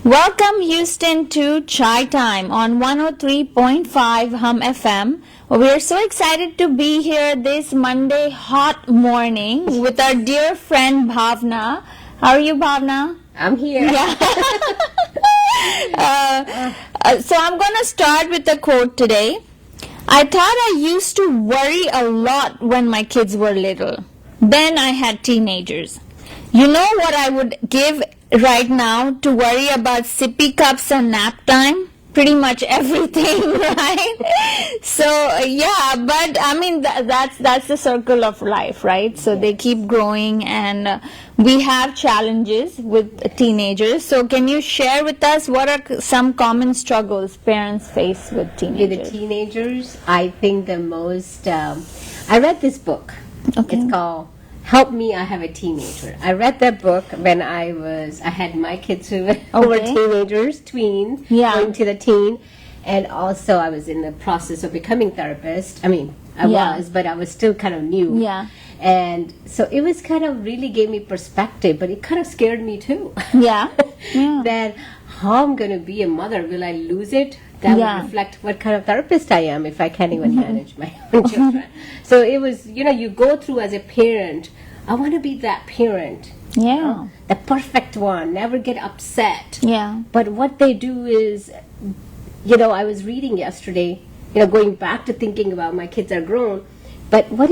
Welcome Houston to Chai Time on 103.5 Hum FM. We're so excited to be here this Monday hot morning with our dear friend Bhawna. How are you, Bhawna? I'm here. Yeah. So I'm going to start with a quote today. I thought I used to worry a lot when my kids were little. Then I had teenagers. You know what I would give right now to worry about sippy cups and nap time? Pretty much everything, right? So but I mean that's the circle of life, right? So they keep growing, and we have challenges with teenagers. So can you share with us what are some common struggles parents face with teenagers? The teenagers, I think the most. I read this book. Okay. It's called Help Me, I Have a Teenager. I read that book when I had my kids who were teenagers, tweens, going to the teen. And also I was in the process of becoming therapist. I mean, I was, but I was still kind of new. Yeah. And so it was kind of really gave me perspective, but it kind of scared me too. Yeah. That how I'm going to be a mother, will I lose it? That would reflect what kind of therapist I am if I can't even manage my own children. So it was, you go through as a parent, I want to be that parent. Yeah. The perfect one, never get upset. Yeah. But what they do is, I was reading yesterday, going back to thinking about my kids are grown, but what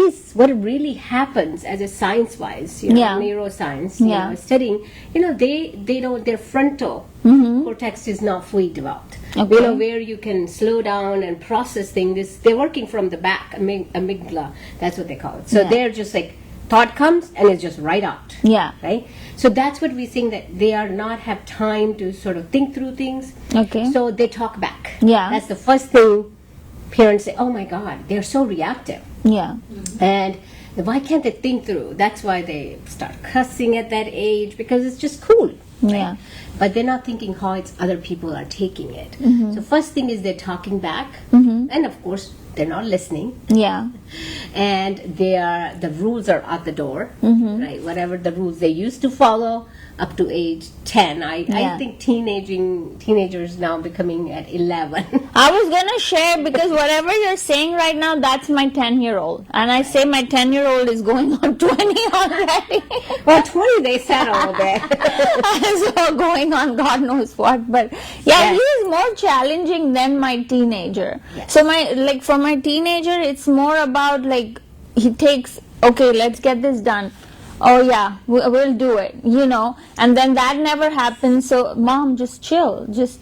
really happens as a science-wise, neuroscience, studying, they don't, their frontal cortex is not fully developed. Okay. Where you can slow down and process things. They're working from the back, amygdala, that's what they call it. So they're just like, thought comes and it's just right out. Yeah. Right? So that's what we think, that they are not have time to sort of think through things. Okay. So they talk back. Yeah. That's the first thing parents say, oh my God, they're so reactive. Yeah. And why can't they think through? That's why they start cussing at that age, because it's just cool. Right? Yeah. But they're not thinking how other people are taking it. So first thing is they're talking back. And of course, they're not listening. Yeah. And the rules are at the door, right? Whatever the rules they used to follow up to age 10. I think teenagers now becoming at 11. I was going to share, because whatever you're saying right now, that's my 10-year-old. And I say my 10-year-old is going on 20 already. Well, 20 they said all day. So going on God knows what. But he is more challenging than my teenager. Yes. So for my teenager, it's more about he takes, okay, let's get this done. Oh yeah, we'll do it, and then that never happens. So mom, just chill, Yes.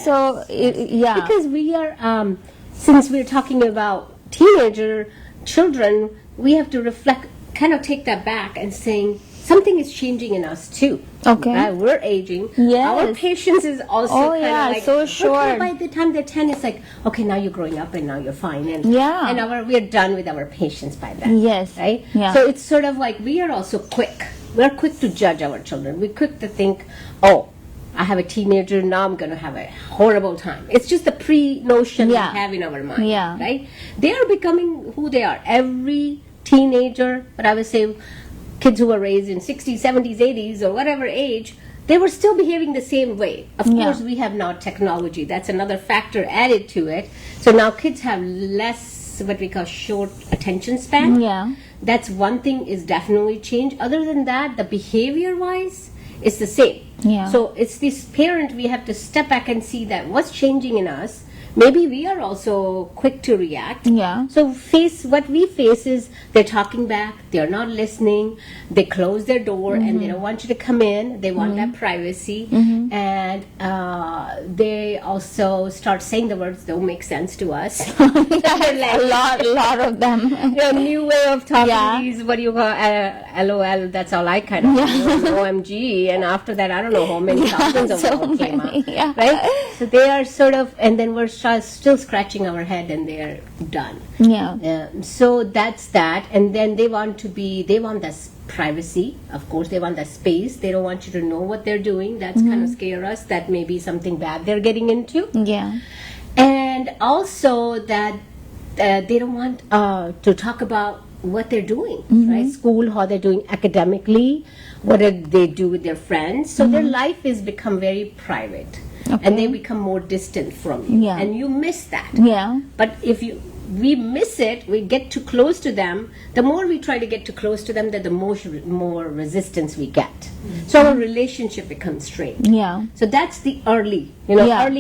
So because we are, since we're talking about teenager children, we have to reflect, kind of take that back and saying something is changing in us too. Okay. Right? We're aging. Yes. Our patience is also so short. By the time they're 10, it's like, okay, now you're growing up and now you're fine. And we're done with our patience by then. Yes. Right? Yeah. So it's sort of like we are also quick. We're quick to judge our children. We're quick to think, oh, I have a teenager, now I'm going to have a horrible time. It's just the pre-notion we have in our mind. Yeah. Right? They are becoming who they are. Every teenager, but I would say kids who were raised in 60s, 70s, 80s, or whatever age, they were still behaving the same way. Of course, we have now technology. That's another factor added to it. So now kids have less, what we call short attention span. Yeah. That's one thing is definitely changed. Other than that, the behavior-wise, it's the same. Yeah. So it's this parent, we have to step back and see that what's changing in us. Maybe we are also quick to react. Yeah. So what we face is they're talking back, they're not listening, they close their door and they don't want you to come in, they want that privacy, and they also start saying the words don't make sense to us. a lot of them. New way of talking, these, what do you call, LOL, that's all I kind of OMG, and after that I don't know how many thousands of them came out. Right? So they are sort of, and then we're still scratching our head and they're done. So that's that. And then they want that privacy. Of course, they want that space. They don't want you to know what they're doing. That's kind of scare us. That may be something bad they're getting into. Yeah. And also that they don't want to talk about what they're doing, right? School, how they're doing academically, what did they do with their friends. So their life is become very private. Okay. And they become more distant from you. Yeah. And you miss that. Yeah. But if we miss it, we get too close to them, the more we try to get too close to them, the more resistance we get. So our relationship becomes strained. Yeah. So that's the early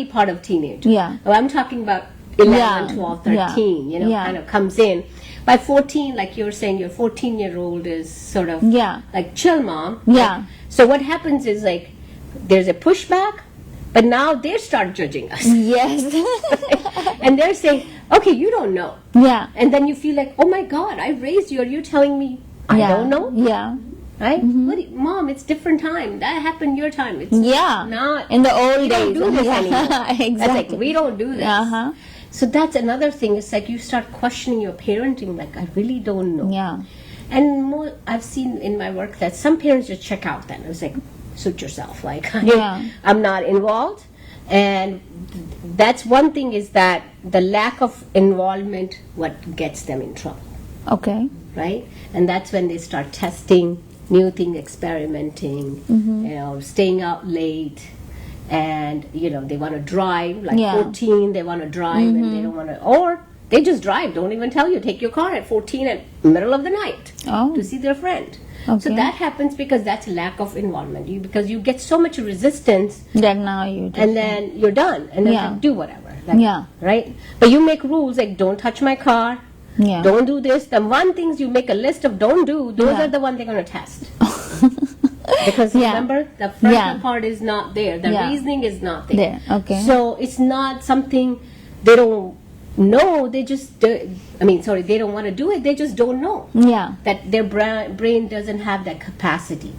part of teenage. Yeah. Well, I'm talking about 11, 12, 13, kind of comes in. By 14, like you were saying, your 14-year-old is sort of like chill mom. Yeah. So what happens is like there's a pushback, but now they start judging us. Yes. And they're saying, okay, you don't know. Yeah. And then you feel like, oh my God, I raised you. Are you telling me I don't know? Yeah. Right? Mom, it's different time. That happened your time. It's not in the old days. We don't do this anymore. Exactly. That's like, we don't do this. Uh-huh. So that's another thing. It's like you start questioning your parenting. Like, I really don't know. Yeah. And I've seen in my work that some parents just check out then. It's like, suit yourself. Like, I'm not involved. And that's one thing, is that the lack of involvement what gets them in trouble. Okay. Right? And that's when they start testing new things, experimenting, staying out late. And, they want to drive, like 14, they want to drive and they don't want to, or they just drive, don't even tell you, take your car at 14 at middle of the night to see their friend. Okay. So that happens because that's lack of involvement. Because you get so much resistance, then now you just and then you're done, and then like, do whatever. Like, right? But you make rules like don't touch my car, don't do this. The one things you make a list of don't do, those are the one they're going to test. Because remember, the frontal part is not there. The reasoning is not there. Okay. So it's not something they don't know. They just, they don't want to do it. They just don't know. Yeah. That their brain doesn't have that capacity.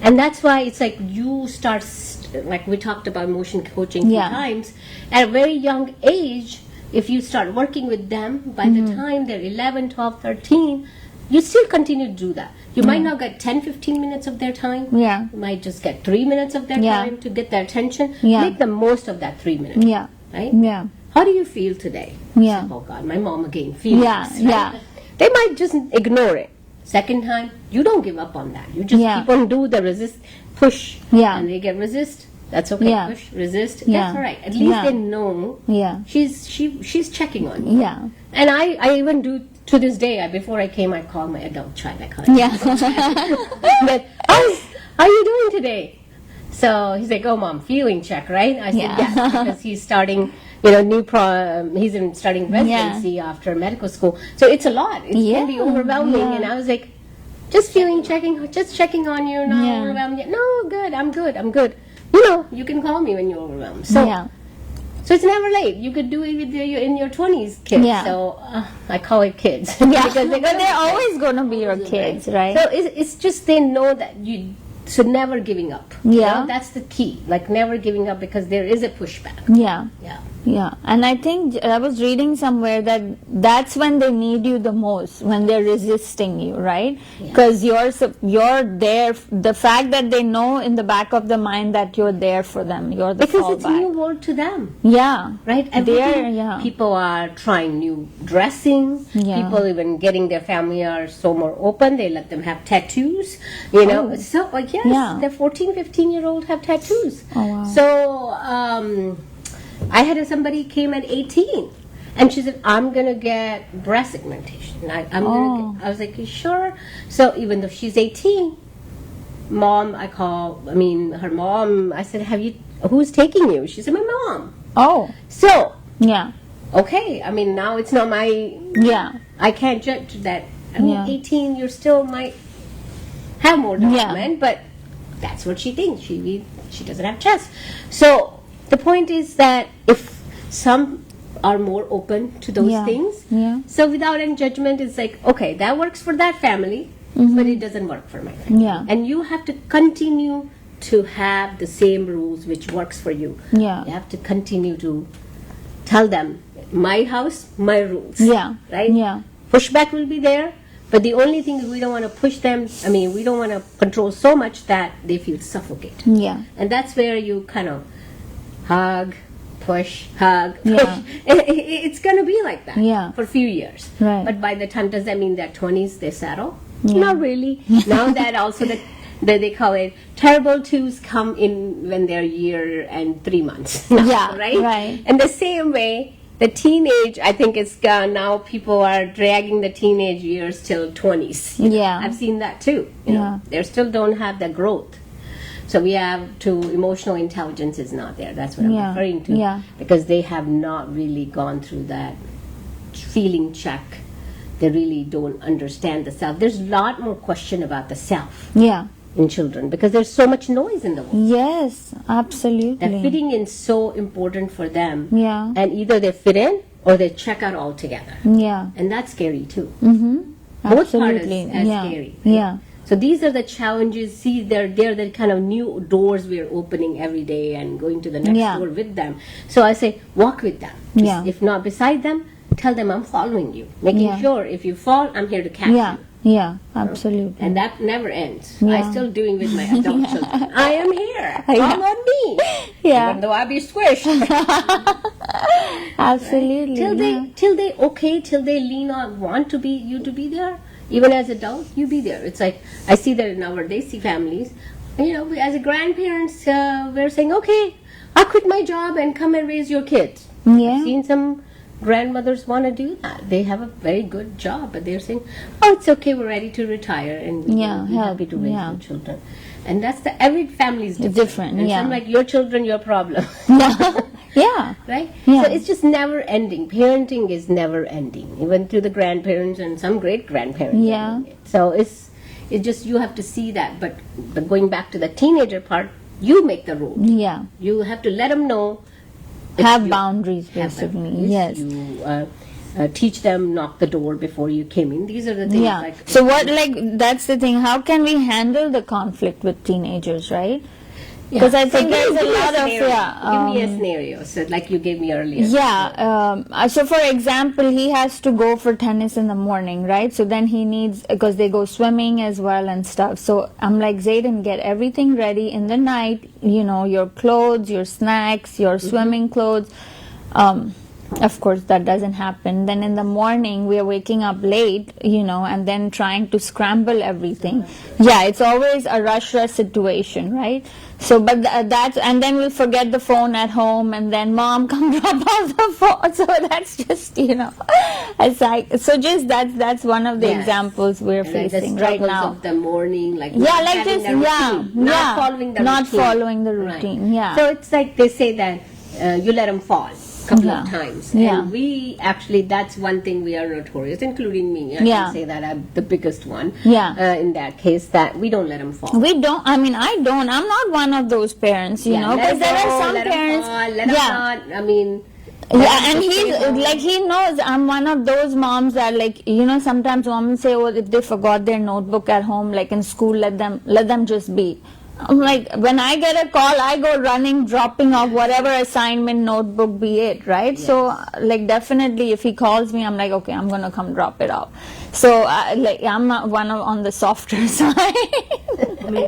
And that's why it's like you start, like we talked about motion coaching 2 times, at a very young age, if you start working with them, by the time they're 11, 12, 13, you still continue to do that. You might not get 10, 15 minutes of their time. Yeah. You might just get 3 minutes of their time to get their attention. Yeah. Make the most of that 3 minutes. Yeah. Right? Yeah. How do you feel today? Yeah. Oh God, my mom again feels. Yeah. This, right? Yeah. They might just ignore it. Second time, you don't give up on that. You just keep on do the push. Yeah. And they get resist. That's okay. Yeah. Push, resist. Yeah. That's all right. At least they know. Yeah. She's checking on you. Yeah. And I even do to this day. Before I came, I call my adult child. I call him. Yeah. But how are you doing today? So he's like, oh mom, feeling check, right? I said yes, because he's starting, he's studying residency after medical school. So it's a lot. It can be overwhelming. Yeah. And I was like, just checking on you, not overwhelmed yet. No, good, I'm good. You can call me when you're overwhelmed. So so it's never late. You could do it with in your 20s, kids. Yeah. So I call it kids. Yeah, because they're always going to be your kids, right? So it's just they know that you. So never giving up. Yeah. That's the key. Like never giving up, because there is a pushback. Yeah. Yeah. Yeah. And I think I was reading somewhere that that's when they need you the most, when they're resisting you, right? Because you're there. The fact that they know in the back of the mind that you're there for them. You're the because fallback. It's a new world to them. Yeah. Right? People are trying new dressing. Yeah. People even getting their family are so more open. They let them have tattoos. So yes, the 14, 15-year-old have tattoos. Oh, wow. So I had somebody came at 18, and she said, I'm gonna get breast augmentation. I was like, you sure? So even though she's 18, mom, her mom, I said, who's taking you? She said, my mom. Oh. So. Yeah. Okay, now it's not my. Yeah. I can't judge that. 18, you still might have more development, but that's what she thinks. She doesn't have chest. So the point is that if some are more open to those things, so without any judgment, it's like, okay, that works for that family, but it doesn't work for my family. Yeah. And you have to continue to have the same rules which works for you. Yeah. You have to continue to tell them, my house, my rules. Yeah. Right? Yeah. Pushback will be there, but the only thing is we don't want to push them. We don't want to control so much that they feel suffocated. Yeah. And that's where you kind of hug, push, hug, push. Yeah. It's going to be like that for a few years. Right. But by the time, does that mean that 20s they settle? Yeah. Not really. Now that also they call it terrible twos come in when they're a year and 3 months. Yeah, right? right. And the same way, the teenage, I think it's gone now. People are dragging the teenage years till 20s. Yeah. I've seen that too. You know, they still don't have the growth. So we have emotional intelligence is not there. That's what I'm referring to. Yeah. Because they have not really gone through that feeling check. They really don't understand the self. There's a lot more question about the self in children because there's so much noise in the world. Yes, absolutely. That fitting in so important for them. Yeah. And either they fit in or they check out altogether. Yeah. And that's scary too. Mm-hmm. Both parts Absolutely. are scary. Yeah. So these are the challenges. See, they're the kind of new doors we're opening every day and going to the next door with them. So I say, walk with them. Yeah. If not beside them, tell them I'm following you. Making sure if you fall, I'm here to catch you. Yeah, absolutely. And that never ends. Yeah. I'm still doing with my adult children. I am here. Call on me. Even though I be squished. Absolutely. Till they lean on, want to be you to be there. Even as adults, you be there. It's like, I see that in our Desi families. You know, as a grandparents, we're saying, okay, I'll quit my job and come and raise your kids. Yeah. I've seen some grandmothers want to do that. They have a very good job, but they're saying, oh, it's okay, we're ready to retire and we'll be happy to raise your children. And that's every family is different. And some like, your children, your problem. Yeah. Right? Yeah. So it's just never ending. Parenting is never ending, even to the grandparents and some great grandparents. Yeah. So it's just, you have to see that. But going back to the teenager part, you make the rule. Yeah. You have to let them know. Have boundaries, basically. Yes. You teach them, knock the door before you came in. These are the things. Yeah. Like, So that's the thing. How can we handle the conflict with teenagers, right? Because I think there's a lot of give me a scenario. So like you gave me earlier. Yeah. So for example, he has to go for tennis in the morning, right? So then he needs, because they go swimming as well and stuff. So I'm like, Zayden, get everything ready in the night. You know, your clothes, your snacks, your swimming clothes. Of course, that doesn't happen. Then in the morning, we are waking up late, you know, and then trying to scramble everything. Yeah, it's always a rush situation, right? So, but that's, and then we'll forget the phone at home, and then mom come drop off the phone. So that's just, you know, it's like, so just that's one of the examples we're facing right now. Of the morning, like like just not following the routine. Right. Yeah. So it's like they say that you let them fall couple of times. Yeah. And we actually, that's one thing we are notorious, including me. I can say that I'm the biggest one. In that case, that we don't let them fall. We don't. I mean, I don't. I'm not one of those parents, you know, because there are some parents. I mean. Yeah, and he's like, he knows I'm one of those moms that, like, you know, sometimes moms say, oh, if they forgot their notebook at home, like in school, let them just be. I'm like, when I get a call, I go running, dropping off whatever assignment, notebook be it, right? So, like, definitely, if he calls me, I'm like, okay, I'm gonna come drop it off. So, like, I'm not one on the softer side. Me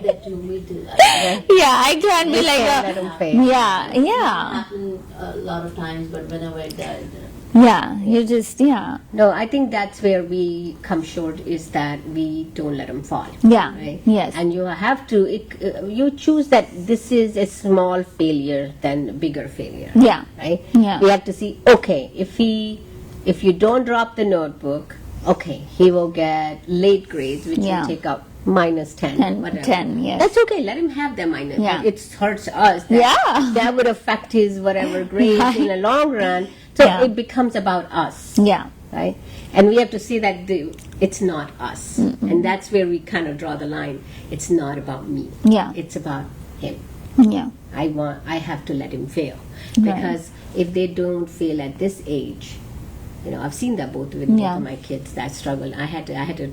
too. Yeah, I can't be like happen a lot of times, but whenever it does. No, I think that's where we come short, is that we don't let them fall. Yeah. Right? Yes. And you have to, you choose that this is a small failure than a bigger failure. Yeah. Right? Yeah. We have to see, okay, if you don't drop the notebook, okay, he will get late grades, which will take up minus 10, whatever. 10, yes. That's okay, let him have the minus. Yeah. It hurts us. That would affect his whatever grades in the long run. So it becomes about us. Yeah. Right? And we have to see that it's not us. And that's where we kind of draw the line. It's not about me. Yeah. It's about him. Yeah. I have to let him fail. Because if they don't fail at this age, you know, I've seen that both with both of my kids, that struggle. I had to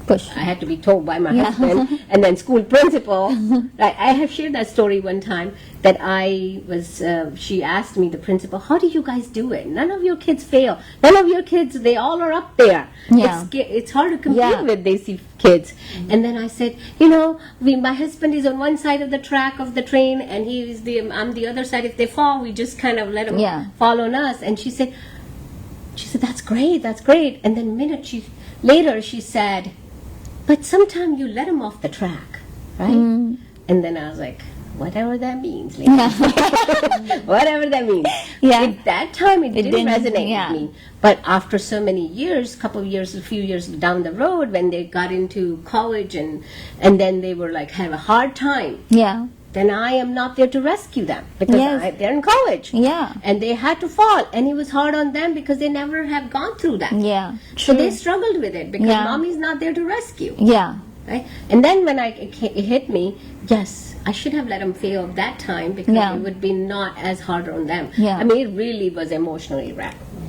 Push. I had to be told by my husband and then school principal. Right? I have shared that story one time that I was, she asked me, the principal, how do you guys do it? None of your kids fail. None of your kids, they all are up there. Yeah. It's hard to compete with Desi kids. And then I said, my husband is on one side of the track of the train and I'm the other side. If they fall, we just kind of let them fall on us. And she said, that's great. And then a minute later she said, but sometimes you let them off the track, right? And then I was like, whatever that means. Whatever that means. Yeah. At that time, it didn't resonate with me. But after so many years, a few years down the road, when they got into college and then they were like, have a hard time. Yeah. Then I am not there to rescue them because they're in college. Yeah. And they had to fall. And it was hard on them because they never have gone through that. Yeah. So they struggled with it because mommy's not there to rescue. Yeah. Right? And then when it hit me, yes, I should have let them fail that time because it would be not as hard on them. Yeah. I mean, it really was emotionally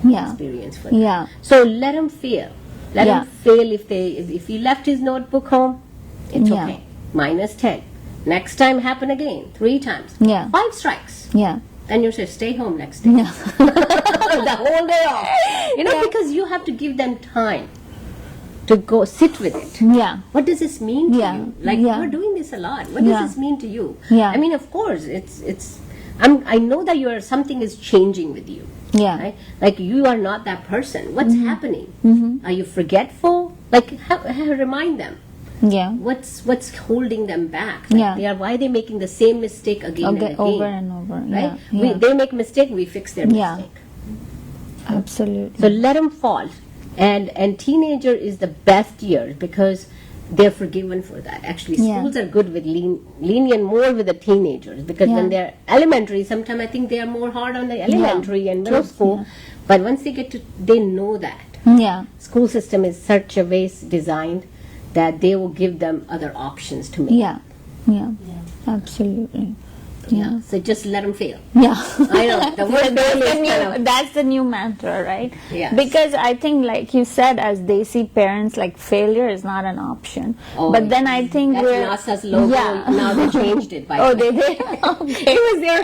experience for them. Yeah. So let them fail. Let them fail if he left his notebook home, it's okay. -10. Next time happen again, 3 times. 5 strikes. Yeah. And you say, stay home next day. Yeah. The whole day off. Because you have to give them time to go sit with it. Yeah. What does this mean to you? Like, we're doing this a lot. What does this mean to you? Yeah. I mean, of course, I know that something is changing with you. Yeah. Right? Like, you are not that person. What's happening? Are you forgetful? Like, remind them. Yeah. What's holding them back? Like why are they making the same mistake again and again? Over and over. Right? Yeah. They make mistake, we fix their mistake. Absolutely. So let them fall. And teenager is the best year because they're forgiven for that. Actually, schools are good with lenient more with the teenagers because when they're elementary, sometimes I think they are more hard on the elementary and middle school. Yeah. But once they know that. Yeah. School system is such a way designed that they will give them other options to make. Yeah. Absolutely. Yeah. So just let them fail. Yeah. I know. The word that's the new mantra, right? Yeah. Because I think, like you said, as Desi parents, like failure is not an option. Oh, but then I think that's NASA's logo. Yeah. Now they changed it. They did? Okay. It was there.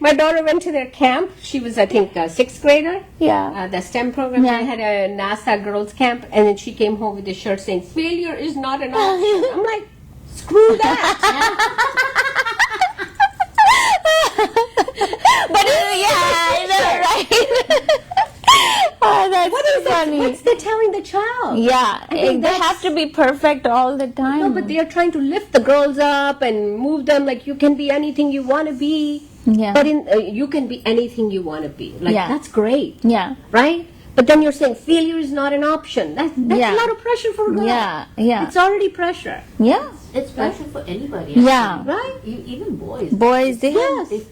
My daughter went to their camp. She was, I think, a 6th grader. Yeah. The STEM program. They had a NASA girls camp. And then she came home with a shirt saying, failure is not an option. I'm like, screw that. But I know, right? Oh, that's funny. What's they telling the child? Yeah, they have to be perfect all the time. No, but they are trying to lift the girls up and move them like you can be anything you want to be. Yeah. But you can be anything you want to be. Like that's great. Yeah. Right? But then you're saying failure is not an option. That's a lot of pressure for a girl. Yeah. It's already pressure. Yeah. It's pressure for anybody. Actually. Yeah. Right? Even boys. Boys, they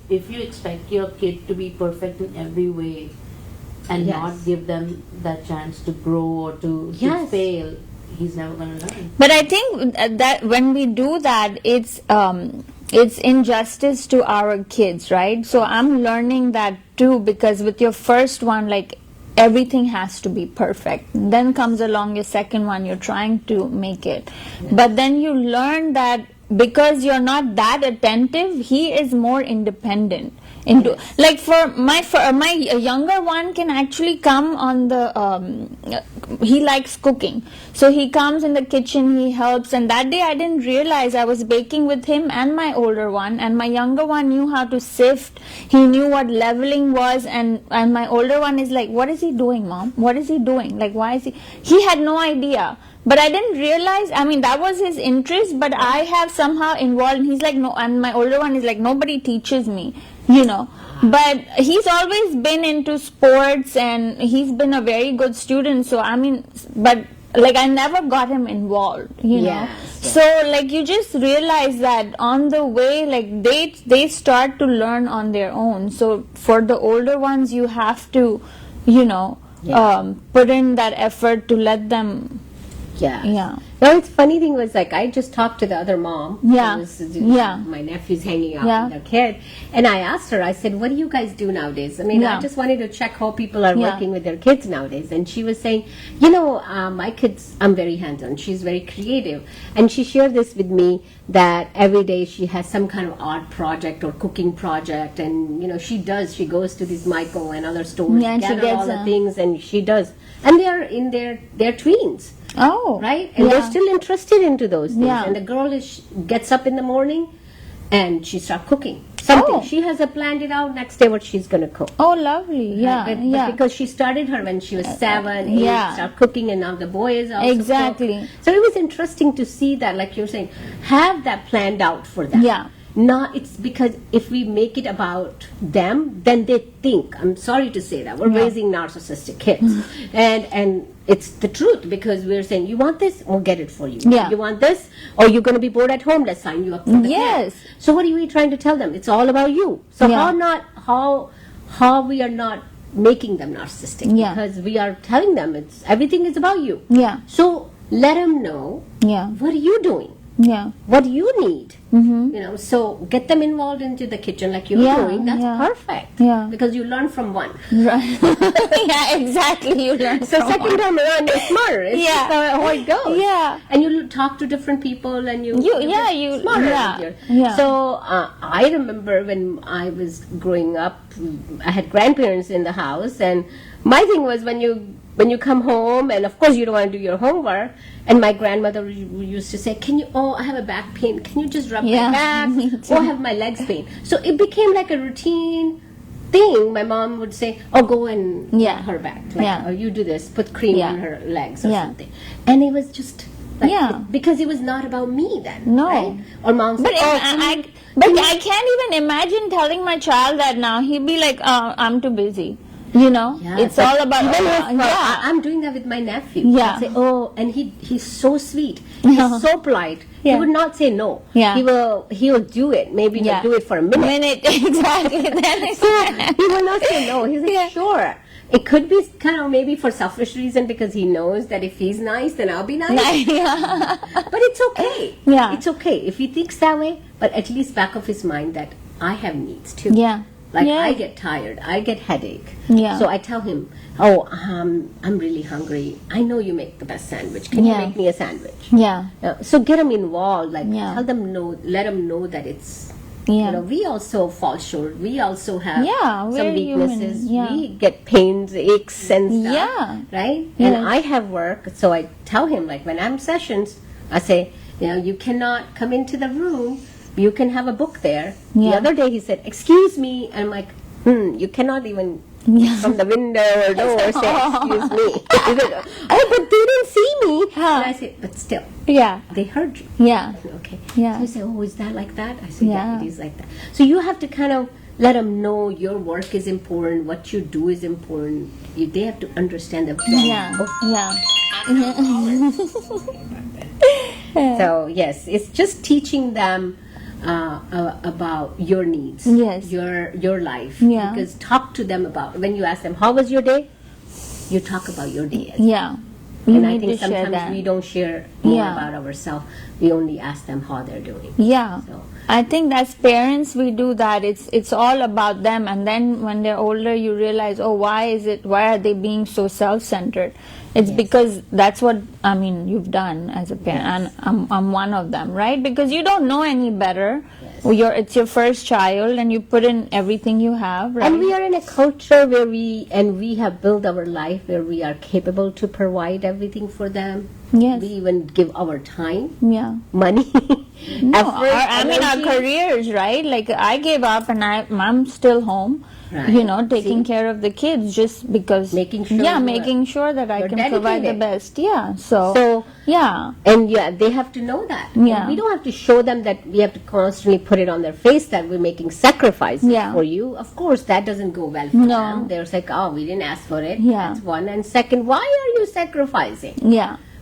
If you expect your kid to be perfect in every way and not give them that chance to grow or to fail, he's never going to learn. But I think that when we do that, it's injustice to our kids, right? So I'm learning that too, because with your first one, like, everything has to be perfect. Then comes along your second one, you're trying to make it. But then you learn that because you're not that attentive, he is more independent. Like for my younger one can actually come on the he likes cooking, so he comes in the kitchen, he helps. And that day I didn't realize I was baking with him and my older one, and my younger one knew how to sift, he knew what leveling was, and my older one is like, what is he doing, mom? What is he doing? Like, why is he had no idea. But I didn't realize, I mean, that was his interest, but I have somehow involved, and he's like, no, and my older one is like, nobody teaches me, But he's always been into sports, and he's been a very good student, so I mean, but like I never got him involved, know. So like you just realize that on the way, like they start to learn on their own. So for the older ones, you have to, put in that effort to let them. Yeah. No, it's funny thing was like I just talked to the other mom. Yeah. My nephew's hanging out with their kid, and I asked her. I said, "What do you guys do nowadays?" I mean, I just wanted to check how people are working with their kids nowadays. And she was saying, my kids, I'm very hands-on. She's very creative, and she shared this with me that every day she has some kind of art project or cooking project, and she goes to these Michael and other stores, gather all the things, and she does. And they are in their tweens. Oh, right, and they're still interested into those things. And the girl gets up in the morning, and she starts cooking something. She has planned it out next day what she's going to cook. Oh, lovely! Yeah, but because she started her when she was 7, 8, start cooking, and now the boy is also exactly. cook. So it was interesting to see that, like you're saying, have that planned out for them. Yeah. It's because if we make it about them, then they think. I'm sorry to say that we're raising narcissistic kids, and it's the truth, because we're saying, you want this, we'll get it for you. You want this, or you're going to be bored at home, let's sign you up for the camp. So what are we trying to tell them? It's all about you. So how we are not making them narcissistic, because we are telling them everything is about you. So let them know what are you doing. What do you need? So get them involved into the kitchen like you're doing. That's perfect. Because you learn from one. Right. Exactly. You learn. So second time around, you're smarter. It's just how it goes. And you talk to different people, and you smarter. So I remember when I was growing up, I had grandparents in the house, and my thing was when you come home, and of course you don't want to do your homework, and my grandmother used to say, I have a back pain, can you just rub my back? I have my legs pain. So it became like a routine thing. My mom would say, go and rub her back, or you do this, put cream on her legs or something. And it was just because it was not about me then. Right? Or mom said, I can't even imagine telling my child that now. He'd be like, I'm too busy. It's all about. I'm doing that with my nephew. I say, and he's so sweet. He's so polite. He would not say no. He will do it. Maybe he'll do it for a minute. Exactly. So he will not say no. He's like, sure. It could be kind of maybe for selfish reason, because he knows that if he's nice, then I'll be nice. But it's okay. It's okay if he thinks that way. But at least back of his mind that I have needs too. I get tired, I get headache. So I tell him, I'm really hungry. I know you make the best sandwich. Can you make me a sandwich? So get them involved. Tell them let them know that it's. We also fall short. We also have some weaknesses. We get pains, aches, and stuff. Right? And I have work, so I tell him, when I'm sessions, I say, you cannot come into the room. You can have a book there. The other day he said, excuse me. And I'm like, you cannot even from the window or door say, excuse me. He said, but they didn't see me. And I said, but still. They heard you. Okay. So he said, is that like that? I said, it is like that. So you have to kind of let them know your work is important, what you do is important. They have to understand the value. So yes, it's just teaching them about your needs, your life. Because talk to them about, when you ask them, how was your day? You talk about your day. And I think sometimes we don't share more about ourselves. We only ask them how they're doing. So I think as parents we do that. It's all about them, and then when they're older you realize, why are they being so self-centered? It's because that's what you've done as a parent, and I'm one of them, right? Because you don't know any better. It's your first child, and you put in everything you have, right? And we are in a culture where we have built our life where we are capable to provide everything for them. We even give our time, money, effort, our careers, right? Like I gave up, and I'm still home. Taking care of the kids just because making sure that I can provide the best. And they have to know that. And we don't have to show them that we have to constantly put it on their face that we're making sacrifices for you. Of course, that doesn't go well for them. They're like, we didn't ask for it. That's one. And second, why are you sacrificing?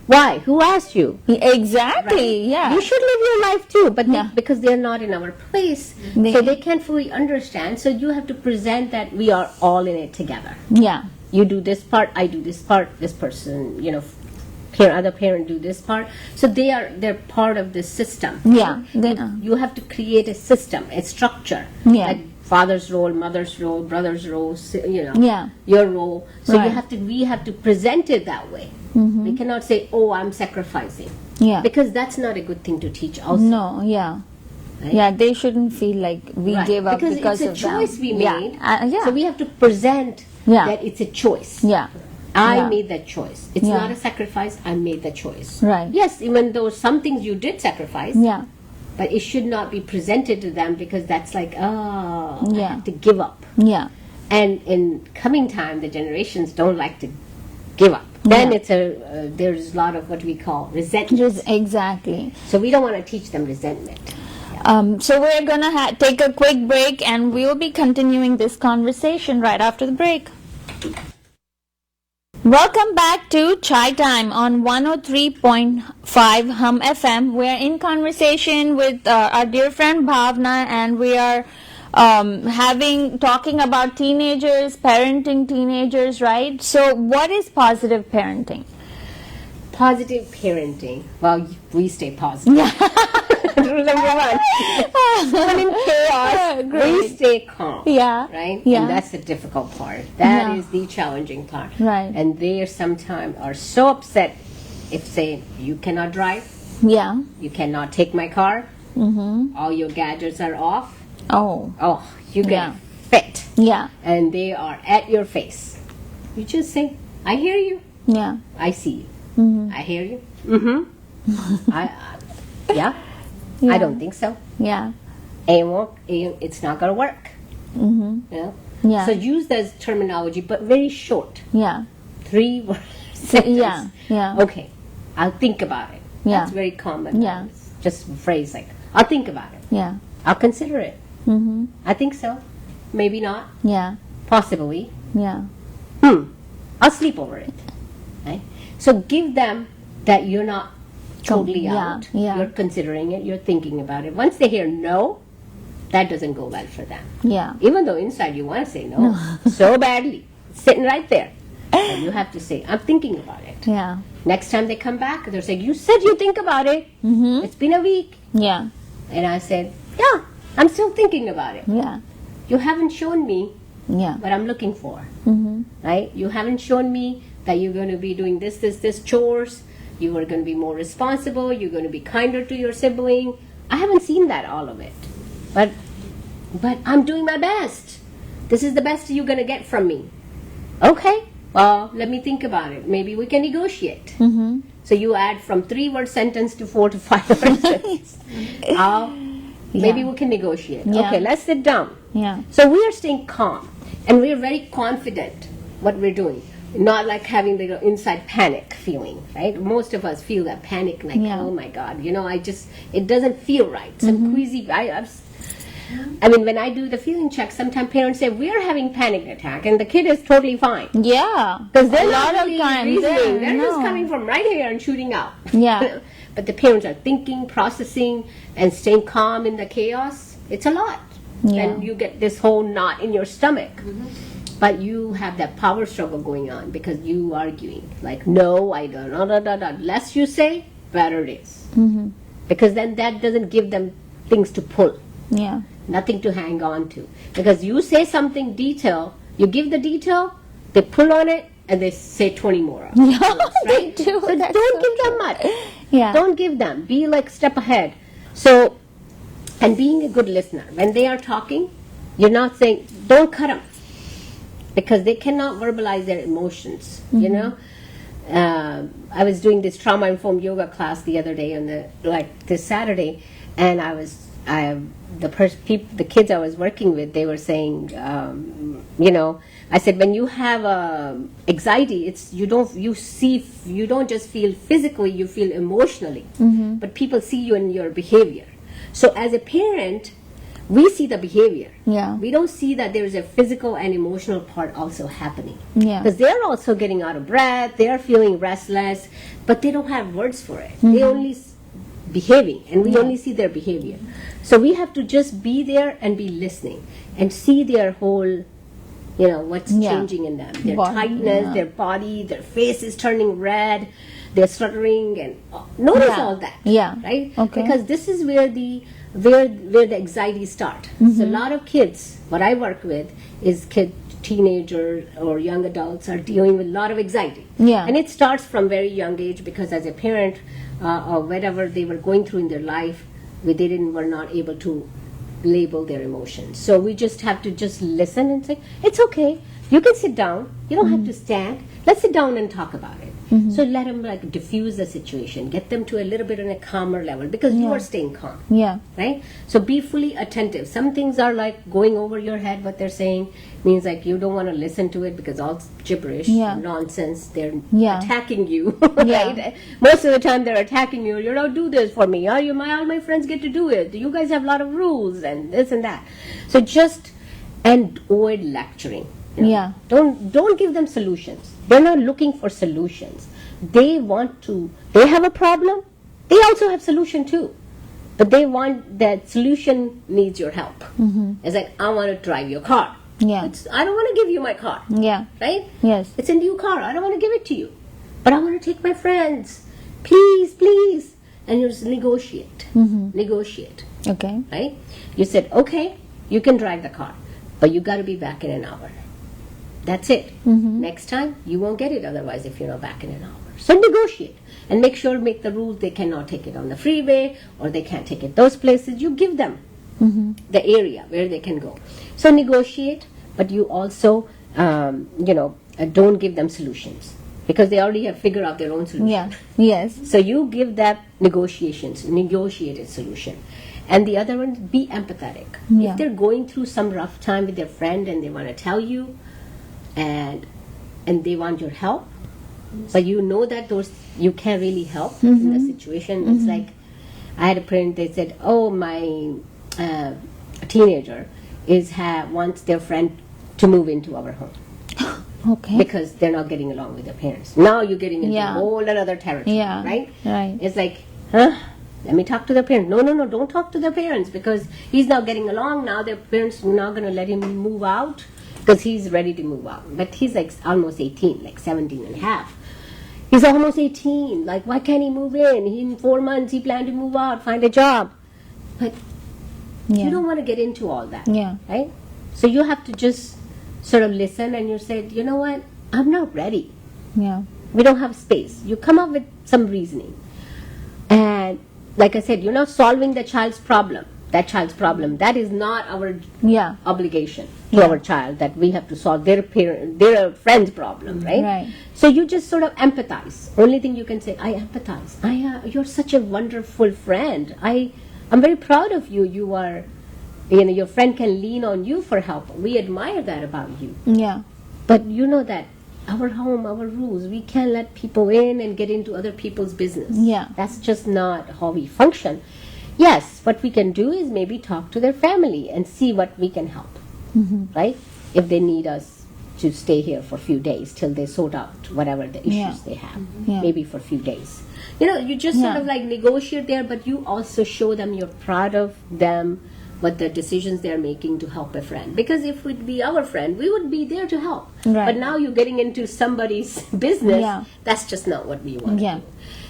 Why? Who asked you? Exactly. You should live your life too, but because they're not in our place, so they can't fully understand. So you have to present that we are all in it together. You do this part, I do this part. This person, other parent do this part. So they're part of the system. Yeah. You have to create a system, a structure. Yeah. Like father's role, mother's role, brother's role, Yeah. your role. So Right. we have to present it that way. We cannot say, oh, I'm sacrificing. Yeah. Because that's not a good thing to teach also. No, yeah. Right? Yeah, they shouldn't feel like we Right. gave up because it's a of them. choice we Yeah. made. Yeah. So we have to present Yeah. that it's a choice. Yeah. I Yeah. made that choice. It's Yeah. not a sacrifice. I made that choice. Right. Yes, even though some things you did sacrifice, Yeah. but it should not be presented to them because that's like, I Yeah. have to give up. Yeah. And in coming time, the generations don't like to give up. Then Yeah. it's there's a lot of what we call resentment. Exactly. So we don't want to teach them resentment. So we're gonna take a quick break, and we'll be continuing this conversation right after the break. Welcome back to Chai Time on 103.5 Hum FM. We're in conversation with our dear friend Bhawna, and we are talking about teenagers, parenting teenagers, right? So what is positive parenting? Positive parenting. Well, we stay positive. Rule number one. When in chaos, we stay calm. Yeah. Right? Yeah. And that's the difficult part. That is Yeah. the challenging part. Right. And they sometimes are so upset if, say, you cannot drive, Yeah. you cannot take my car, all your gadgets are off. Oh. Oh, you get Yeah. fit. Yeah. And they are at your face. You just say, I hear you. Yeah. I see you. I hear you. Yeah. I don't think so. Yeah. It's not gonna work. You know? Yeah. So use that terminology, but very short. Yeah. 3 words. Sentence. Yeah. Yeah. Okay, I'll think about it. Yeah. That's very common. Yeah. It's just a phrase like, I'll think about it. Yeah. I'll consider it. I think so. Maybe not. Yeah. Possibly. Yeah. I'll sleep over it. Right? So give them that you're not totally Yeah, out. yeah. You're considering it. You're thinking about it. Once they hear no, that doesn't go well for them. Yeah. Even though inside you want to say no so badly, sitting right there. And you have to say, I'm thinking about it. Yeah. Next time they come back, they're saying, you said you think about it. It's been a week. Yeah. And I said, yeah, I'm still thinking about it. Yeah. You haven't shown me Yeah. what I'm looking for. Right? You haven't shown me that you're going to be doing this chores. You are going to be more responsible. You're going to be kinder to your sibling. I haven't seen that, all of it. But I'm doing my best. This is the best you're going to get from me. Okay, well, let me think about it. Maybe we can negotiate. So you add from 3-word sentence to 4 to 5-word sentence. Maybe we can negotiate. Yeah. Okay, let's sit down. Yeah. So we are staying calm, and we are very confident what we're doing. Not like having the inside panic feeling, right? Most of us feel that panic, like, Yeah. oh my God, it doesn't feel right. Some queasy, I mean, when I do the feeling check, sometimes parents say, we're having panic attack, and the kid is totally fine. Yeah. Because they're A not lot of really times, reasoning. yeah, They're just no. coming from right here and shooting out. Yeah. But the parents are thinking, processing, and staying calm in the chaos. It's a lot. Yeah. And you get this whole knot in your stomach. But you have that power struggle going on because you arguing. Like, no, I don't. Less you say, better it is. Because then that doesn't give them things to pull. Yeah. Nothing to hang on to. Because you say something detail, you give the detail, they pull on it, and they say 20 more. Yeah, they Right? do. So That's don't so give true. them much. Yeah. Don't give them. Be like step ahead. So, and being a good listener. When they are talking, you're not saying, don't cut them. Because they cannot verbalize their emotions, you know. I was doing this trauma-informed yoga class the other day, this Saturday, and the kids I was working with, they were saying, I said, when you have anxiety, you don't just feel physically, you feel emotionally, but people see you in your behavior. So as a parent, we see the behavior. Yeah. We don't see that there is a physical and emotional part also happening. Yeah. Because they're also getting out of breath, they're feeling restless, but they don't have words for it. They only behaving, and we only see their behavior. So we have to just be there and be listening and see their whole, what's changing in them. Their Body, tightness, yeah. their body, their face is turning red. they're stuttering, and notice all that. Yeah. Right? Okay. Because this is where the anxiety start. So a lot of kids, what I work with is teenagers or young adults are dealing with a lot of anxiety. Yeah. And it starts from very young age, because as a parent or whatever they were going through in their life, were not able to label their emotions. So we just have to just listen and say, it's okay. You can sit down. You don't have to stand. Let's sit down and talk about it. So let them like diffuse the situation, get them to a little bit on a calmer level, because you are staying calm. Yeah. Right? So be fully attentive. Some things are like going over your head. What they're saying means like you don't want to listen to it, because all gibberish, nonsense. They're attacking you. Right? Most of the time they're attacking you. You don't do this for me. All my friends get to do it. You guys have a lot of rules and this and that. So just avoid lecturing. Yeah. Don't give them solutions. They're not looking for solutions. They have a problem. They also have solution too. But they want that solution needs your help. It's like, I want to drive your car. Yeah. I don't want to give you my car. Yeah. Right? Yes. It's a new car. I don't want to give it to you. But I want to take my friends. Please, please. And you just negotiate. Negotiate. Okay. Right? You said, okay, you can drive the car, but you got to be back in an hour. That's it. Next time, you won't get it otherwise if you're not back in an hour. So negotiate and make the rules. They cannot take it on the freeway, or they can't take it those places. You give them the area where they can go. So negotiate, but you also, don't give them solutions, because they already have figured out their own solution. Yeah. Yes. So you give that negotiated solution. And the other one, be empathetic. Yeah. If they're going through some rough time with their friend and they want to tell you, and they want your help, but you know that you can't really help in the situation. It's like, I had a parent, they said, oh, my teenager wants their friend to move into our home. Okay. Because they're not getting along with their parents. Now you're getting into a whole another territory, right? Right. It's like, let me talk to the parents. No, don't talk to the parents, because he's not getting along. Now their parents are not going to let him move out, because he's ready to move out. But he's like almost 18, like 17 and a half. He's almost 18. Like, why can't he move in? In 4 months, he planned to move out, find a job. But you don't want to get into all that, right? So you have to just sort of listen, and you say, you know what? I'm not ready. Yeah. We don't have space. You come up with some reasoning. And like I said, you're not solving the child's problem. That child's problem. That is not our obligation to our child, that we have to solve their friend's problem, right? Right. So you just sort of empathize. Only thing you can say, I empathize. You're such a wonderful friend. I'm very proud of you. You are, your friend can lean on you for help. We admire that about you. Yeah. But you know that our home, our rules, we can't let people in and get into other people's business. Yeah. That's just not how we function. Yes, what we can do is maybe talk to their family and see what we can help, right? If they need us to stay here for a few days till they sort out whatever the issues they have, maybe for a few days. You just sort of like negotiate there, but you also show them you're proud of them, what the decisions they're making to help a friend. Because if we'd be our friend, we would be there to help. Right. But now you're getting into somebody's business. That's just not what we want to do.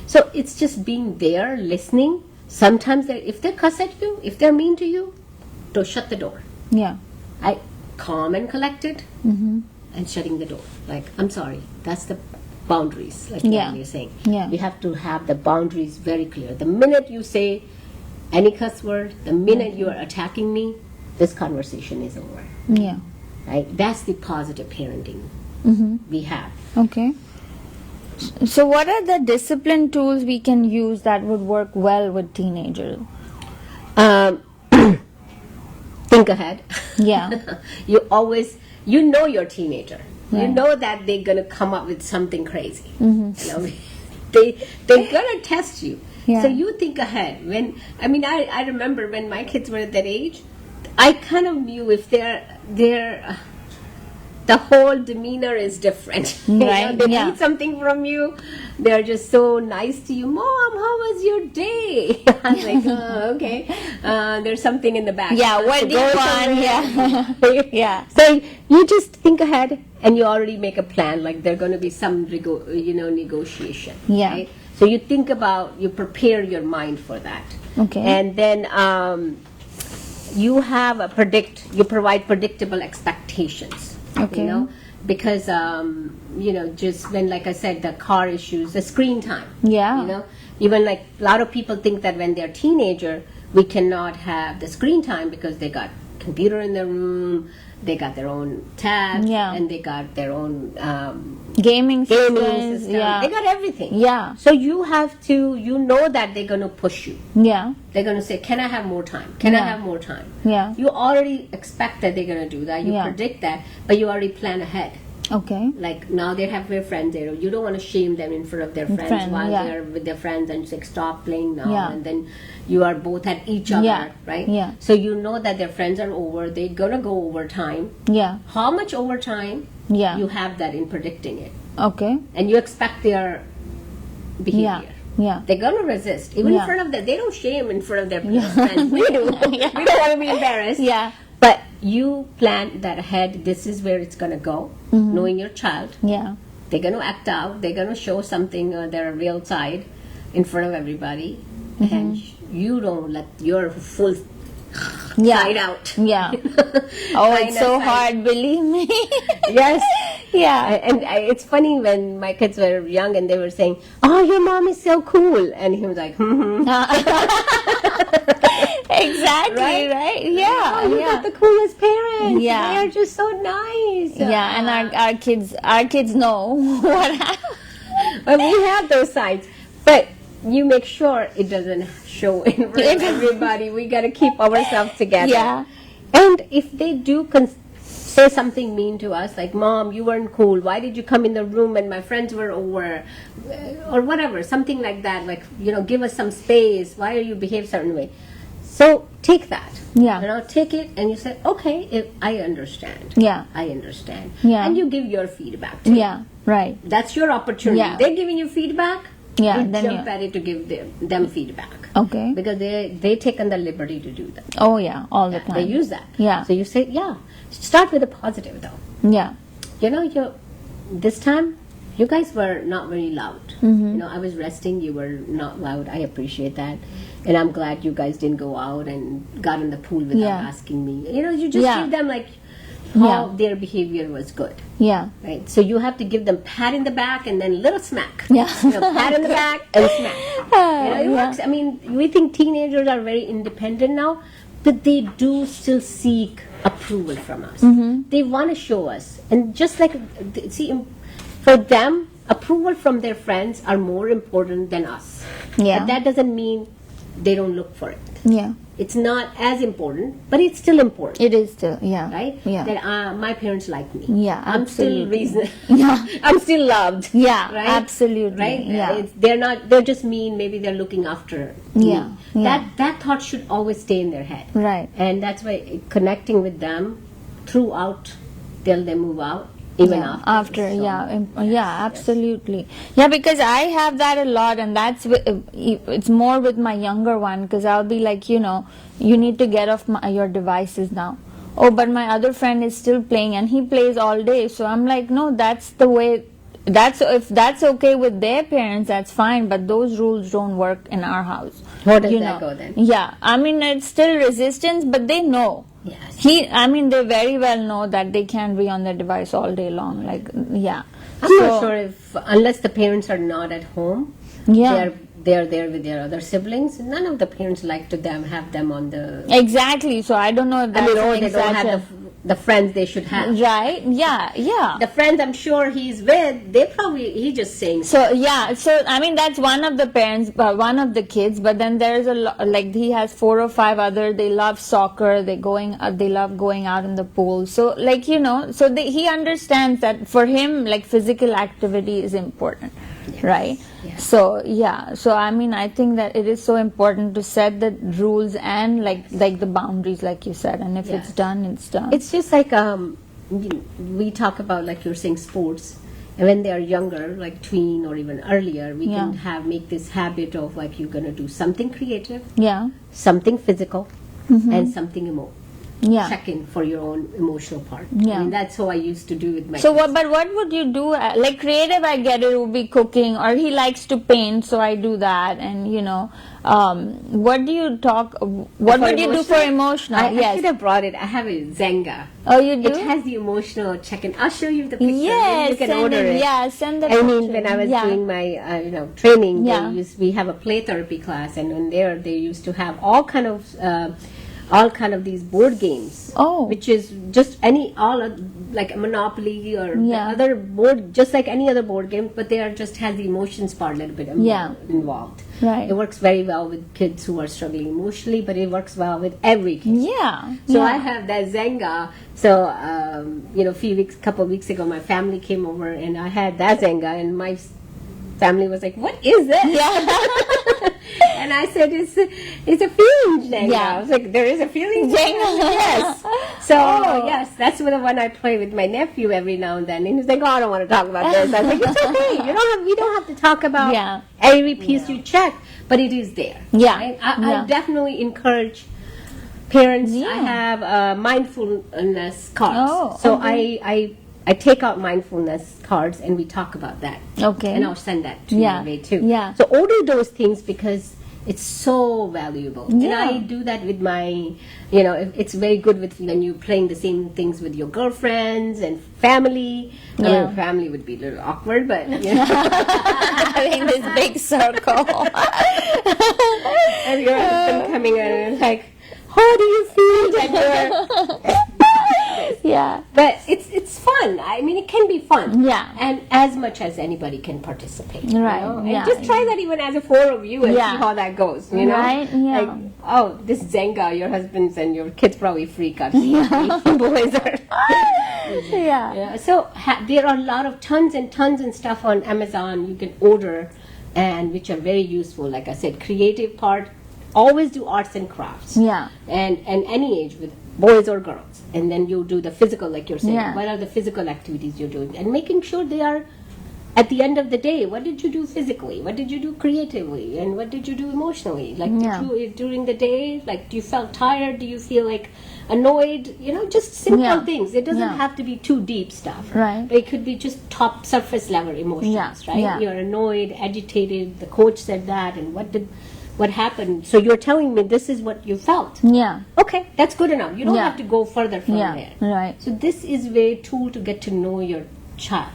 So it's just being there, listening. Sometimes if they cuss at you, if they're mean to you, don't shut the door. Yeah. Calm and collected, and shutting the door. Like, I'm sorry, that's the boundaries, like you're saying. Yeah. You have to have the boundaries very clear. The minute you say any cuss word, the minute you are attacking me, this conversation is over. Yeah. Right? That's the positive parenting we have. Okay. So what are the discipline tools we can use that would work well with teenagers? Think ahead. Yeah. You know your teenager. Right. You know that they're going to come up with something crazy. They're going to test you. Yeah. So you think ahead. I remember when my kids were at that age, I kind of knew if they're the whole demeanor is different. Right. They need something from you. They're just so nice to you. Mom, how was your day? I was like, oh, okay. There's something in the back. Yeah, what do you want? Yeah. Yeah. So you just think ahead and you already make a plan. Like there's going to be some, negotiation. Yeah. Right? So you think about, you prepare your mind for that. Okay. And then you provide predictable expectations. Okay. Because just when, like I said, the car issues, the screen time. Yeah. Even like a lot of people think that when they're teenager, we cannot have the screen time because they got computer in their room, they got their own tabs, and they got their own gaming system. Yeah. They got everything. Yeah. So you have to, that they're going to push you. Yeah. They're going to say, can I have more time? Can I have more time? Yeah. You already expect that they're going to do that. You predict that, but you already plan ahead. Okay. Like now they have their friends there. You don't want to shame them in front of their friends while they're with their friends and say, stop playing now. And then you are both at each other, right? Yeah. So you know that their friends are over. They're going to go overtime. Yeah. How much overtime? Yeah. You have that in predicting it. Okay. And you expect their behavior. Yeah. They're going to resist. Even in front of them. They don't shame in front of their friends. We do. We don't want to be embarrassed. Yeah. But you plan that ahead. This is where it's going to go. Knowing your child. Yeah. They're going to act out. They're going to show something, their real side in front of everybody. And you don't let your full side out. Yeah. Oh, it's so hard, believe me. Yes. Yeah. And it's funny when my kids were young and they were saying, oh, your mom is so cool. And he was like, Exactly, right? Yeah. Oh, you got the coolest parents. Yeah. They are just so nice. Yeah, and our kids know what happened. But we have those sides. But you make sure it doesn't show in front of everybody. We got to keep ourselves together. Yeah. And if they do say something mean to us, like, Mom, you weren't cool. Why did you come in the room when my friends were over? Or whatever, something like that. Like, give us some space. Why are you behave certain way? So take that. Yeah. Take it and you say, okay, I understand. Yeah. I understand. Yeah. And you give your feedback too. Yeah, right. That's your opportunity. Yeah. They're giving you feedback. Yeah, you then jump at it to give them feedback. Okay. Because they taken the liberty to do that. Oh, yeah, all the time. They use that. Yeah. So you say, start with a positive though. Yeah. This time, you guys were not very loud. I was resting, you were not loud. I appreciate that. And I'm glad you guys didn't go out and got in the pool without asking me. You just give them like how their behavior was good. Yeah. Right? So you have to give them pat in the back and then little smack. Yeah. Pat in the back and smack. It works. I mean, we think teenagers are very independent now, but they do still seek approval from us. They want to show us. And just like, for them, approval from their friends are more important than us. Yeah. But that doesn't mean they don't look for it. Yeah. It's not as important, but it's still important. It is still, yeah. Right? Yeah. That my parents like me. Yeah, I'm still absolutely. I'm still loved. Yeah, right? absolutely. Right? Yeah. They're just mean, maybe they're looking after Yeah, me. yeah. That thought should always stay in their head. Right. And that's why connecting with them throughout till they move out, even after. Absolutely. Yeah, because I have that a lot, and it's more with my younger one, because I'll be like, you need to get off your devices now. Oh, but my other friend is still playing, and he plays all day. So I'm like, no, that's the way. If that's okay with their parents, that's fine. But those rules don't work in our house. How does that go then? Yeah, I mean, it's still resistance, but they know. Yes. They very well know that they can't be on their device all day long. Like, yeah. I'm not sure unless the parents are not at home, they're there with their other siblings. None of the parents like to have them on the... Exactly. So I don't know if that's they don't have the friends they should have. Right? Yeah. The friends I'm sure he's with, he's just saying... So that's one of the parents, one of the kids, but then there's he has 4 or 5 other, they love soccer, they love going out in the pool. So he understands that for him, physical activity is important. Yes. Right? Yeah. So I think that it is so important to set the rules and like the boundaries, like you said, and if it's done, it's done. It's just like we talk about, like you're saying, sports. And when they are younger, like tween or even earlier, we can make this habit of like you're going to do something creative, something physical, and something emotional. Check in for your own emotional part. I mean, that's how I used to do with my kids. But what would you do? Like creative, I get it, would be cooking, or he likes to paint, so I do that. And what do you talk? What would you do for emotional? I should have brought it. I have a Zenga. Oh, you do? It has the emotional check-in. I'll show you the picture. Yes, you can order it. Yeah, send the picture. I mean, when I was doing my training, we have a play therapy class, and in there they used to have all kind of these board games, which is just like a Monopoly or other board, just like any other board game, but they just has the emotions part a little bit involved. Right. It works very well with kids who are struggling emotionally, but it works well with every kid. So I have that Zenga. So a couple of weeks ago, my family came over and I had that Zenga, and my family was like, "What is this?" And I said, "It's a feeling Jenga." I was like, "There is a feeling Jenga." Yes. So yes, that's the one I play with my nephew every now and then. And he's like, "Oh, I don't want to talk about this." I was like, "It's okay. We don't have to talk about every piece you check, but it is there." I definitely encourage parents. I have mindfulness cards. So I take out mindfulness cards and we talk about that. Okay. And I'll send that to you too. So order those things because it's so valuable. And I do that with my, it's very good with when you're playing the same things with your girlfriends and family. I mean, family would be a little awkward, but having this big circle. And your husband coming in and like, how do you feel that but it's fun. I mean, it can be fun. And as much as anybody can participate. Right. And just try that even as a 4 of you and see how that goes. Right. Like, oh, this Zenga, your husband's and your kids probably freak out. Boys are. So there are a lot of tons and stuff on Amazon you can order, and which are very useful. Like I said, creative part. Always do arts and crafts. And any age with boys or girls. And then you do the physical, like you're saying. What are the physical activities you're doing? And making sure they are, at the end of the day, what did you do physically? What did you do creatively? And what did you do emotionally? Like during the day, like do you felt tired? Do you feel like annoyed? Just simple things. It doesn't have to be too deep stuff. Right. But it could be just top surface level emotions, right? You're annoyed, agitated, the coach said that, and what happened? So you're telling me this is what you felt. Okay, that's good enough. You don't have to go further from there. Right. So this is a tool to get to know your child.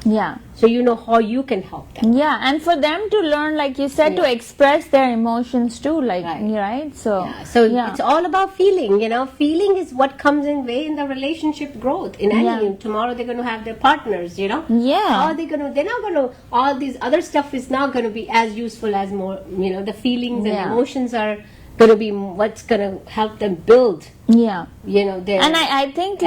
So you know how you can help them. And for them to learn, like you said, to express their emotions too, like right. So it's all about feeling. Feeling is what comes in way in the relationship growth. In any tomorrow they're going to have their partners. How are they going to? They're not going to. All these other stuff is not going to be as useful as more. The feelings and emotions are going to be what's going to help them build. And I think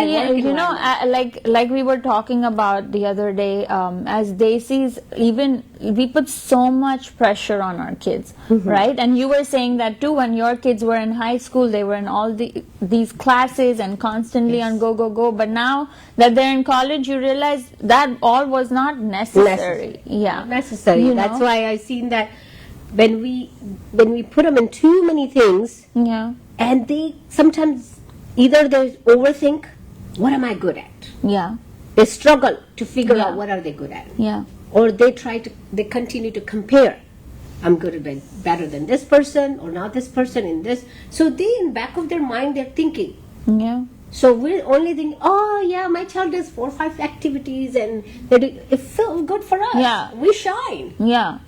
like we were talking about the other day, as Desi's, even we put so much pressure on our kids, right? And you were saying that too, when your kids were in high school, they were in all these classes and constantly on go, but now that they're in college, you realize that all was not necessary. Necessary. That's why I seen that when we put them in too many things, and they sometimes either they overthink, what am I good at? They struggle to figure out what are they good at. Or they continue to compare. I'm good at better than this person or not this person in this. So they in back of their mind they're thinking. So we're only thinking, my child does 4 or 5 activities and it feels good for us. We shine.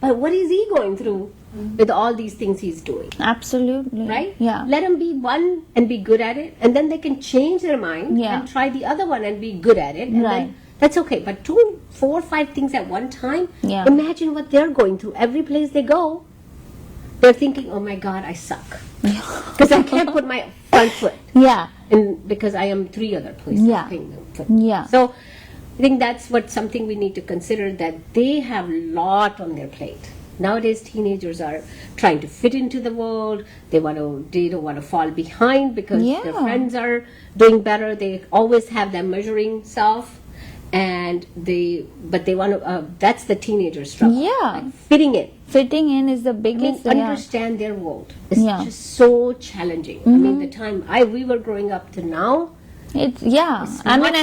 But what is he going through with all these things he's doing? Absolutely. Right? Let him be one and be good at it, and then they can change their mind and try the other one and be good at it. And then that's okay. But 2, 4, 5 things at one time, imagine what they're going through. Every place they go, they're thinking, oh my God, I suck. Because I can't put my front foot. And because I am 3 other places. So I think that's something we need to consider, that they have a lot on their plate. Nowadays, teenagers are trying to fit into the world. They don't want to fall behind because their friends are doing better. They always have that measuring self, and they want to. That's the teenager struggle. Yeah, like fitting in. Fitting in is the biggest. Understand their world. It's just so challenging. I mean, the time we were growing up to now. And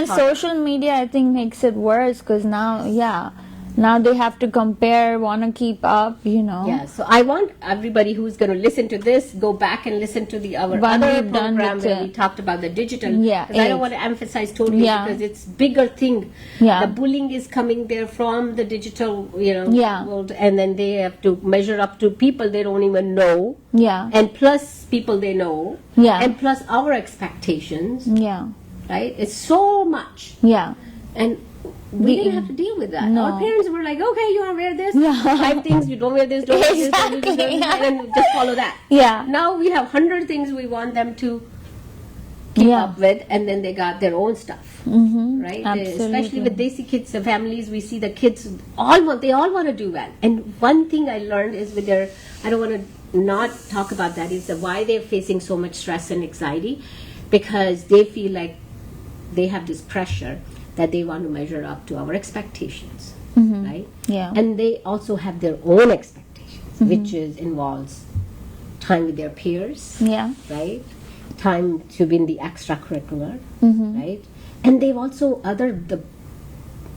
social media, I think, makes it worse because now they have to compare, want to keep up, Yeah, so I want everybody who's going to listen to this, go back and listen to our other program where we talked about the digital. Yeah, because I don't want to emphasize totally because it's bigger thing. Yeah. The bullying is coming there from the digital, world, and then they have to measure up to people they don't even know. Yeah. And plus people they know. Yeah. And plus our expectations. Yeah. Right? It's so much. Yeah. And we didn't have to deal with that. No. Our parents were like, okay, you want to wear this? Yeah. 5 things, you don't wear this, don't wear this, Exactly, don't wear this, and just follow that. Yeah. Now we have 100 things we want them to keep up with, and then they got their own stuff. Mm-hmm. Right? Absolutely. Especially with Desi kids, the families, we see the kids, they all want to do well. And one thing I learned is with their, I don't want to not talk about that, is why they're facing so much stress and anxiety, because they feel like they have this pressure that they want to measure up to our expectations, right? Yeah. And they also have their own expectations, which involves time with their peers, Yeah. right? Time to be in the extracurricular, right? And they've also the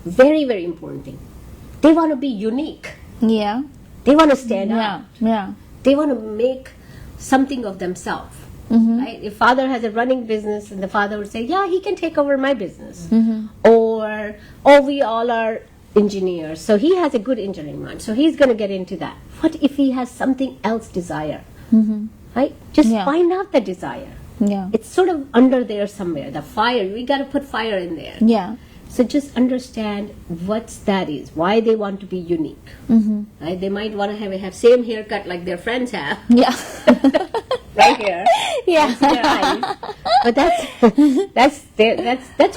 very, very important thing, they want to be unique. Yeah. They want to stand out. Yeah. They want to make something of themselves. Right? If father has a running business, and the father would say, yeah, he can take over my business. Or, we all are engineers, so he has a good engineering mind, so he's going to get into that. What if he has something else desire? Right? Just find out the desire. Yeah. It's sort of under there somewhere. The fire, we got to put fire in there. Yeah. So just understand what that is, why they want to be unique. Right? They might want to have same haircut like their friends have. Yeah. Right here. Yeah. Their eyes. But that's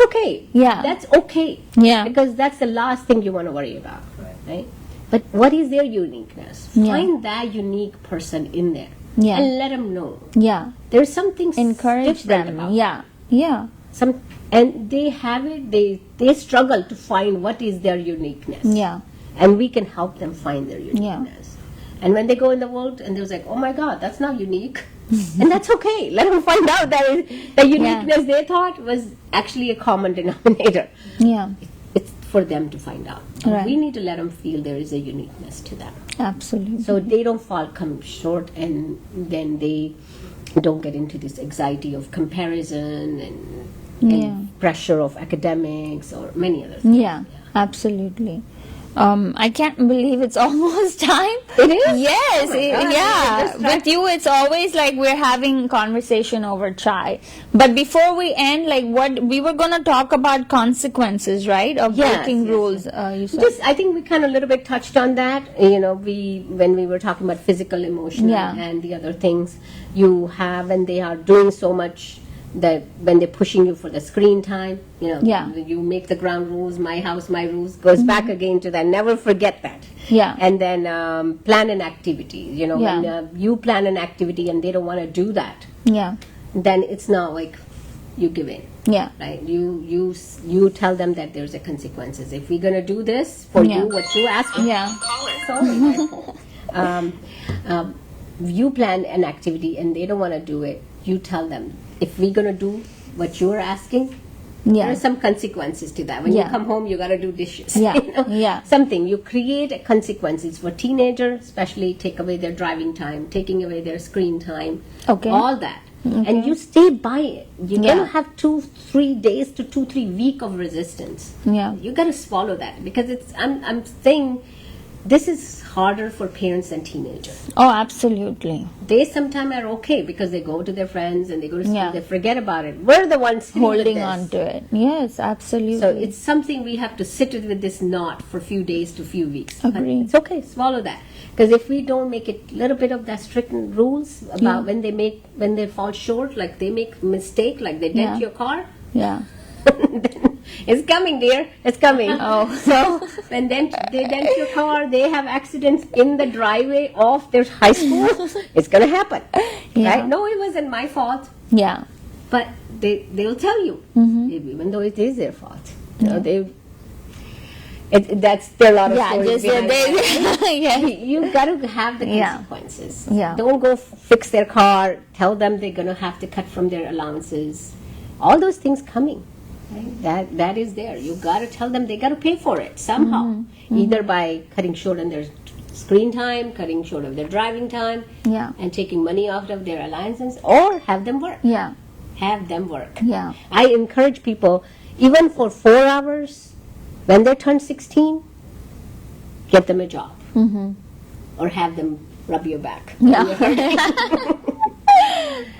okay. Yeah. That's okay. Yeah. Because that's the last thing you want to worry about. Right? But what is their uniqueness? Yeah. Find that unique person in there. Yeah. And let them know. Yeah. There's something Encourage different them. about Yeah. Yeah. and they have it, they struggle to find what is their uniqueness. Yeah. And we can help them find their uniqueness. And when they go in the world and they're like, oh my God, that's not unique. And that's okay. Let them find out that the uniqueness they thought was actually a common denominator. Yeah. It's for them to find out. Right. We need to let them feel there is a uniqueness to them. Absolutely. So they don't come short, and then they don't get into this anxiety of comparison and pressure of academics or many other things. Yeah, absolutely. I can't believe it's almost time. It is? Yes, God, with you, it's always like we're having conversation over chai. But before we end, like what we were going to talk about consequences, right? Of breaking rules. You said. I think we kind of a little bit touched on that. When we were talking about physical, emotional, and the other things you have, and they are doing so much. That when they're pushing you for the screen time, you make the ground rules, my house, my rules, goes back again to that. Never forget that. Yeah. And then plan an activity. When you plan an activity and they don't want to do that, then it's not like you give in. Yeah. Right. You tell them that there's a consequences. If we're gonna do this for you, what you ask for. Yeah. Sorry. You plan an activity and they don't want to do it. You tell them, if we're going to do what you're asking, there are some consequences to that. When you come home, you got to do dishes. Yeah. Something. You create consequences for teenagers, especially take away their driving time, taking away their screen time, all that. Okay. And you stay by it. You're going to have 2-3 days to 2-3 weeks of resistance. Yeah. You got to swallow that because I'm saying this is harder for parents than teenagers. Oh, absolutely. They sometimes are okay because they go to their friends and they go to school, they forget about it. We're the ones holding on to it. Yes, absolutely. So it's something we have to sit with this knot for a few days to a few weeks. Agree. It's okay, swallow that. Because if we don't make it a little bit of that strict rules about when they fall short, like they make mistake, like they dent your car, It's coming, dear. It's coming. Oh. So when then they dent your car, they have accidents in the driveway of their high school. It's gonna happen, right? No, it wasn't my fault. Yeah. But they'll tell you, even though it is their fault. You know, that's there are a lot of stories behind that. You got to have the consequences. Yeah. Don't go fix their car. Tell them they're going to have to cut from their allowances. All those things coming. Right? That is there. You got to tell them they got to pay for it somehow, either by cutting short on their screen time, cutting short of their driving time, and taking money out of their allowances, or have them work. Yeah. Have them work. Yeah. I encourage people, even for 4 hours, when they turn 16, get them a job. Or have them rub your back. Yeah.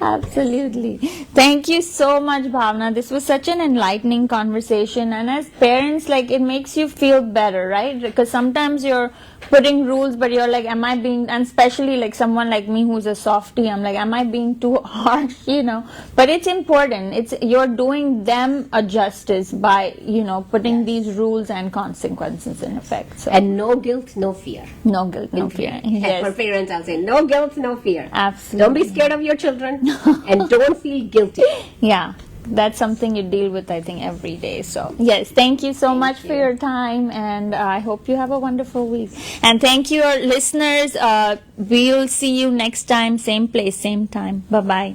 Absolutely. Thank you so much, Bhawna. This was such an enlightening conversation, and as parents, like, it makes you feel better, right? Because sometimes you're putting rules, but you're like, am I being, and especially like someone like me who's a softie, I'm like, am I being too harsh, you know? But it's important. You're doing them a justice by, you know, putting these rules and consequences in effect. So. And no guilt, no fear. No guilt, no fear. Yes. For parents, I'll say no guilt, no fear. Absolutely. Don't be scared of your children, and don't feel guilty. Yeah. That's something you deal with, I think, every day. So, yes, thank you so much for your time, and I hope you have a wonderful week. And thank you, our listeners. We'll see you next time, same place, same time. Bye-bye.